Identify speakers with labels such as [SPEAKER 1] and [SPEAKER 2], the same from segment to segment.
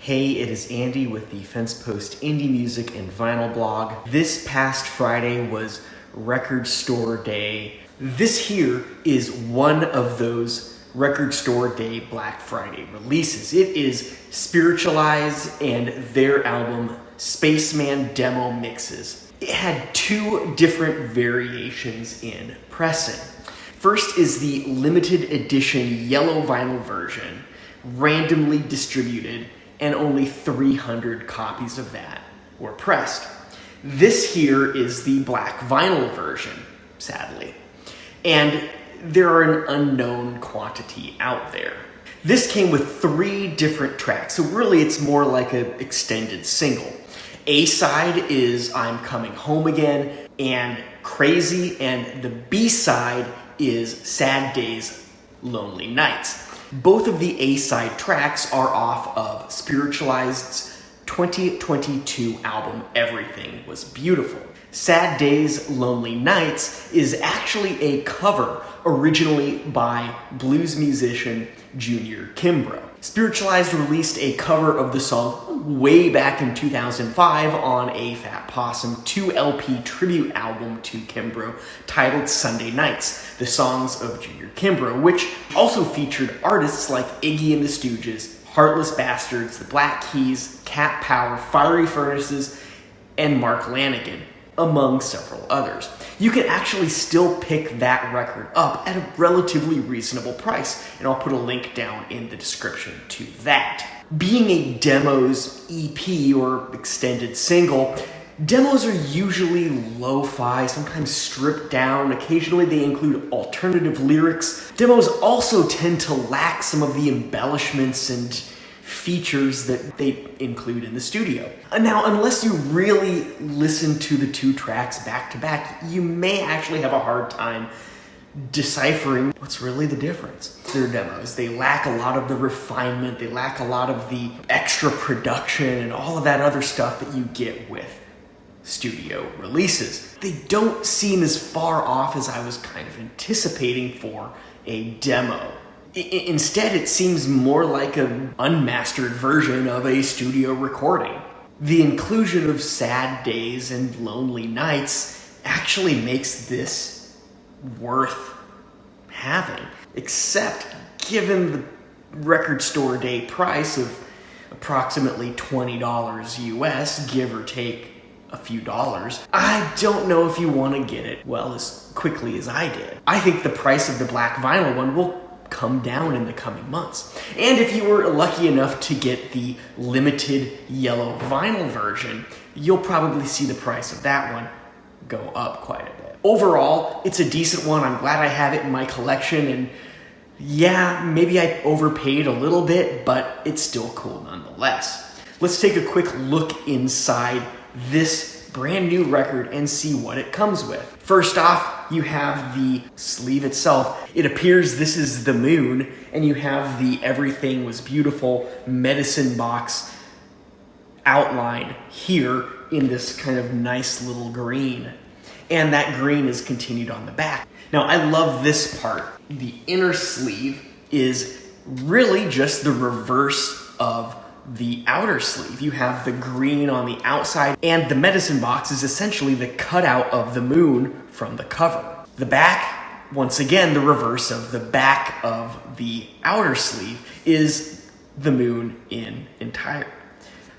[SPEAKER 1] Hey, it is Andy with the FensePost Indie Music and Vinyl blog. This past Friday was Record Store Day. This here is one of those Record Store Day Black Friday releases. It is Spiritualized and their album Spaceman Demo Mixes. It had two different variations in pressing. First is the limited edition yellow vinyl version, randomly distributed, and only 300 copies of that were pressed. This here is the black vinyl version, sadly. And there are an unknown quantity out there. This came with 3 different tracks, so really it's more like an extended single. A-side is I'm Coming Home Again and Crazy, and the B-side is Sad Days, Lonely Nights. Both of the A-side tracks are off of Spiritualized's 2022 album, Everything Was Beautiful. Sad Days, Lonely Nights is actually a cover originally by blues musician Junior Kimbrough. Spiritualized released a cover of the song way back in 2005 on a Fat Possum 2 LP tribute album to Kimbrough titled Sunday Nights, the songs of Junior Kimbrough, which also featured artists like Iggy and the Stooges, Heartless Bastards, the Black Keys, Cat Power, Fiery Furnaces, and Mark Lanigan, among several others. You can actually still pick that record up at a relatively reasonable price, and I'll put a link down in the description to that. Being a demos EP or extended single, demos are usually lo-fi, sometimes stripped down. Occasionally they include alternative lyrics. Demos also tend to lack some of the embellishments and features that they include in the studio. Now, unless you really listen to the 2 tracks back to back, you may actually have a hard time deciphering what's really the difference. Their demos, they lack a lot of the refinement, they lack a lot of the extra production and all of that other stuff that you get with studio releases. They don't seem as far off as I was kind of anticipating for a demo. Instead, it seems more like an unmastered version of a studio recording. The inclusion of Sad Days and Lonely Nights actually makes this worth having, except given the Record Store Day price of approximately $20 US, give or take a few dollars. I don't know if you want to get it, well, as quickly as I did. I think the price of the black vinyl one will come down in the coming months. And if you were lucky enough to get the limited yellow vinyl version, you'll probably see the price of that one go up quite a bit. Overall, it's a decent one. I'm glad I have it in my collection, and yeah, maybe I overpaid a little bit, but it's still cool nonetheless. Let's take a quick look inside this brand new record and see what it comes with. First off, you have the sleeve itself. It appears this is the moon, and you have the Everything Was Beautiful medicine box outline here in this kind of nice little green. And that green is continued on the back. Now, I love this part. The inner sleeve is really just the reverse of the outer sleeve. You have the green on the outside, and the medicine box is essentially the cutout of the moon from the cover. The back, once again, the reverse of the back of the outer sleeve, is the moon in entirety.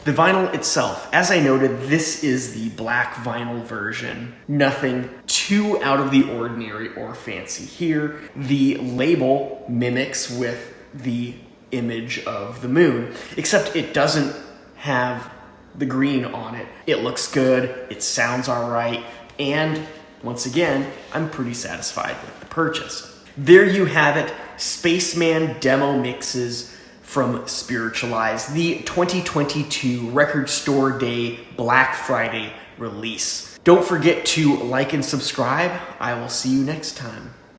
[SPEAKER 1] The vinyl itself, as I noted, this is the black vinyl version. Nothing too out of the ordinary or fancy here. The label mimics with the image of the moon, except it doesn't have the green on it. It looks good, it sounds all right, and once again, I'm pretty satisfied with the purchase. There you have it, Spaceman Demo Mixes from Spiritualized, the 2022 Record Store Day Black Friday release. Don't forget to like and subscribe. I will see you next time.